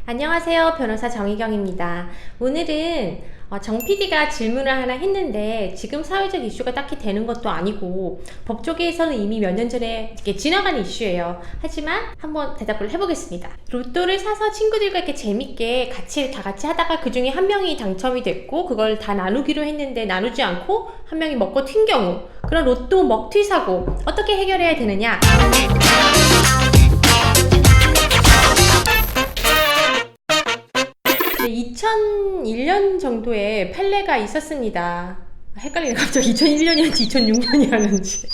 안녕하세요. 변호사 정희경입니다. 오늘은 정 PD가 질문을 하나 했는데 지금 사회적 이슈가 딱히 되는 것도 아니고 법조계에서는 이미 몇 년 전에 이렇게 지나간 이슈예요. 하지만 한번 대답을 해보겠습니다. 로또를 사서 친구들과 이렇게 재밌게 다 같이 하다가 그 중에 한 명이 당첨이 됐고 그걸 다 나누기로 했는데 나누지 않고 한 명이 먹고 튄 경우, 그런 로또 먹튀 사고 어떻게 해결해야 되느냐? 2001년 정도에 판례가 있었습니다. 헷갈리네. 갑자기 2001년이었는지 2006년이었는지.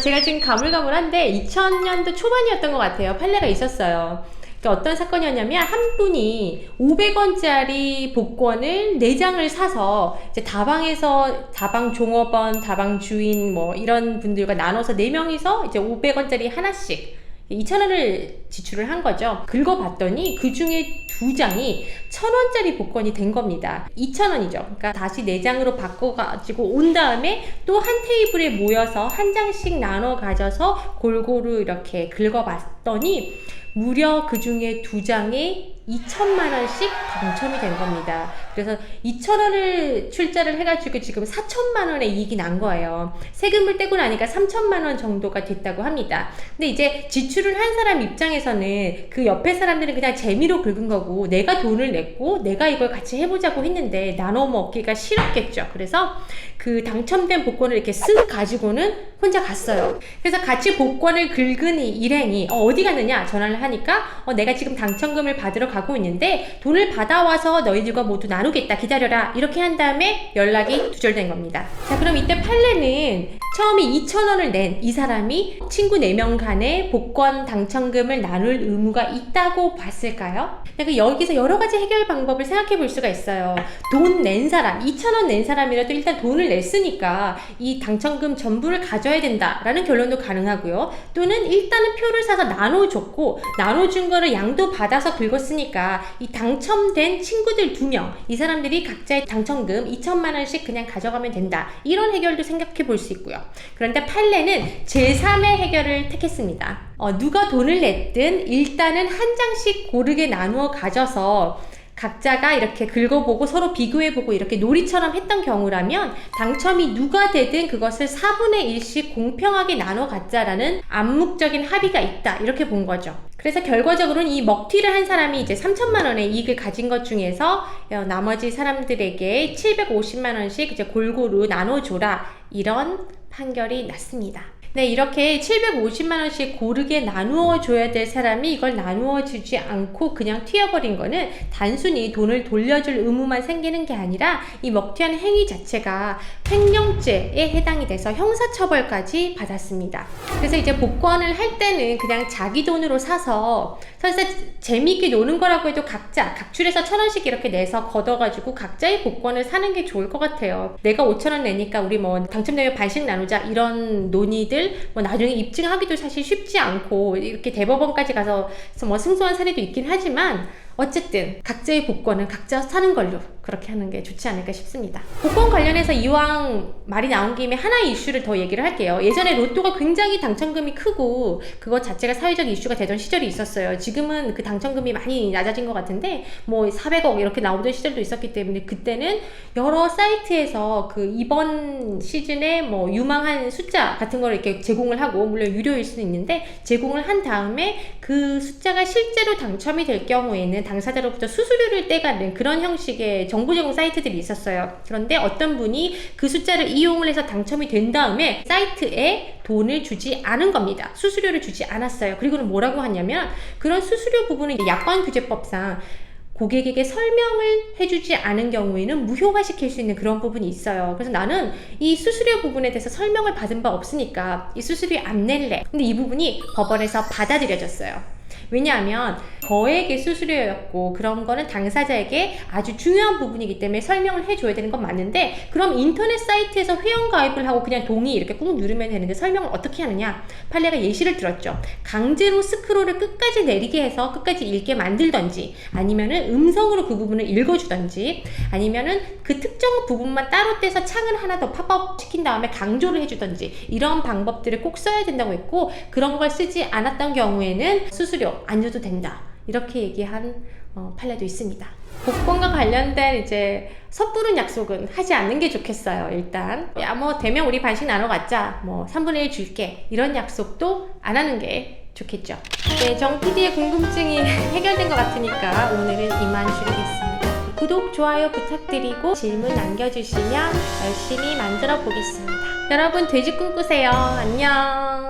제가 지금 가물가물한데 2000년도 초반이었던 것 같아요. 판례가 있었어요. 어떤 사건이었냐면 한 분이 500원짜리 복권을 4장을 사서 이제 다방 종업원, 다방 주인 뭐 이런 분들과 나눠서 4명이서 이제 500원짜리 하나씩 2,000원을 지출을 한 거죠. 긁어봤더니 그 중에 2장이 1,000원짜리 복권이 된 겁니다. 2,000원이죠. 그러니까 다시 4장으로 바꿔가지고 온 다음에 또 한 테이블에 모여서 한 장씩 나눠 가져서 골고루 이렇게 긁어봤더니 무려 그 중에 2장에 2천만 원씩 당첨이 된 겁니다. 그래서 2,000원을 출자를 해가지고 지금 4천만 원의 이익이 난 거예요. 세금을 떼고 나니까 3천만 원 정도가 됐다고 합니다. 근데 이제 지출을 한 사람 입장에서는 그 옆에 사람들은 그냥 재미로 긁은 거고 내가 돈을 냈고 내가 이걸 같이 해보자고 했는데 나눠 먹기가 싫었겠죠. 그래서 그 당첨된 복권을 이렇게 쓱 가지고는 혼자 갔어요. 그래서 같이 복권을 긁은 이 일행이 어디 갔느냐 전화를 하니까 내가 지금 당첨금을 받으러 가고 있는데 돈을 받아와서 너희들과 모두 나누겠다, 기다려라, 이렇게 한 다음에 연락이 두절된 겁니다. 자, 그럼 이때 판례는 처음에 2,000원을 낸 이 사람이 친구 4명 간에 복권 당첨금을 나눌 의무가 있다고 봤을까요? 여기서 여러 가지 해결 방법을 생각해 볼 수가 있어요. 돈 낸 사람, 2,000원 낸 사람이라도 일단 돈을 냈으니까 이 당첨금 전부를 가져야 된다라는 결론도 가능하고요. 또는 일단은 표를 사서 나눠줬고 나눠준 거를 양도 받아서 긁었으니까 이 당첨된 친구들 2명, 이 사람들이 각자의 당첨금 2천만 원씩 그냥 가져가면 된다. 이런 해결도 생각해 볼 수 있고요. 그런데 판례는 제3의 해결을 택했습니다. 누가 돈을 냈든 일단은 한 장씩 고르게 나누어 가져서 각자가 이렇게 긁어보고 서로 비교해보고 이렇게 놀이처럼 했던 경우라면 당첨이 누가 되든 그것을 4분의 1씩 공평하게 나눠 갖자라는 암묵적인 합의가 있다, 이렇게 본 거죠. 그래서 결과적으로는 이 먹튀를 한 사람이 이제 3천만 원의 이익을 가진 것 중에서 나머지 사람들에게 750만 원씩 이제 골고루 나눠줘라, 이런 판결이 났습니다. 네, 이렇게 750만 원씩 고르게 나누어 줘야 될 사람이 이걸 나누어 주지 않고 그냥 튀어버린 거는 단순히 돈을 돌려줄 의무만 생기는 게 아니라 이 먹튀한 행위 자체가 횡령죄에 해당이 돼서 형사처벌까지 받았습니다. 그래서 이제 복권을 할 때는 그냥 자기 돈으로 사서 설사 재미있게 노는 거라고 해도 각자 각출해서 1,000원씩 이렇게 내서 걷어가지고 각자의 복권을 사는 게 좋을 것 같아요. 내가 5,000원 내니까 우리 뭐 당첨되면 반씩 나누자, 이런 논의들 뭐 나중에 입증하기도 사실 쉽지 않고 이렇게 대법원까지 가서 뭐 승소한 사례도 있긴 하지만 어쨌든 각자의 복권은 각자 사는 걸로 그렇게 하는 게 좋지 않을까 싶습니다. 복권 관련해서 이왕 말이 나온 김에 하나의 이슈를 더 얘기를 할게요. 예전에 로또가 굉장히 당첨금이 크고 그것 자체가 사회적 이슈가 되던 시절이 있었어요. 지금은 그 당첨금이 많이 낮아진 것 같은데 뭐 400억 이렇게 나오던 시절도 있었기 때문에 그때는 여러 사이트에서 그 이번 시즌에 뭐 유망한 숫자 같은 걸 이렇게 제공을 하고, 물론 유료일 수도 있는데 제공을 한 다음에 그 숫자가 실제로 당첨이 될 경우에는 당사자로부터 수수료를 떼가는 그런 형식의 정보 제공 사이트들이 있었어요. 그런데 어떤 분이 그 숫자를 이용을 해서 당첨이 된 다음에 사이트에 돈을 주지 않은 겁니다. 수수료를 주지 않았어요. 그리고는 뭐라고 하냐면 그런 수수료 부분은 약관규제법상 고객에게 설명을 해주지 않은 경우에는 무효화시킬 수 있는 그런 부분이 있어요. 그래서 나는 이 수수료 부분에 대해서 설명을 받은 바 없으니까 이 수수료 안 낼래. 근데 이 부분이 법원에서 받아들여졌어요. 왜냐하면 거액의 수수료였고 그런 거는 당사자에게 아주 중요한 부분이기 때문에 설명을 해줘야 되는 건 맞는데, 그럼 인터넷 사이트에서 회원가입을 하고 그냥 동의 이렇게 꾹 누르면 되는데 설명을 어떻게 하느냐. 판례가 예시를 들었죠. 강제로 스크롤을 끝까지 내리게 해서 끝까지 읽게 만들던지, 아니면은 음성으로 그 부분을 읽어주던지, 아니면은 그 특정 부분만 따로 떼서 창을 하나 더 팝업 시킨 다음에 강조를 해주던지, 이런 방법들을 꼭 써야 된다고 했고, 그런 걸 쓰지 않았던 경우에는 수수료 안 줘도 된다, 이렇게 얘기한 판례도 있습니다. 복권과 관련된 이제 섣부른 약속은 하지 않는 게 좋겠어요. 일단 야 뭐 되면 우리 반씩 나눠 갖자, 뭐 3분의 1 줄게, 이런 약속도 안 하는 게 좋겠죠. 네, 정 PD의 궁금증이 해결된 것 같으니까 오늘은 이만 줄이겠습니다. 구독, 좋아요 부탁드리고 질문 남겨주시면 열심히 만들어 보겠습니다. 여러분 돼지 꿈꾸세요. 안녕.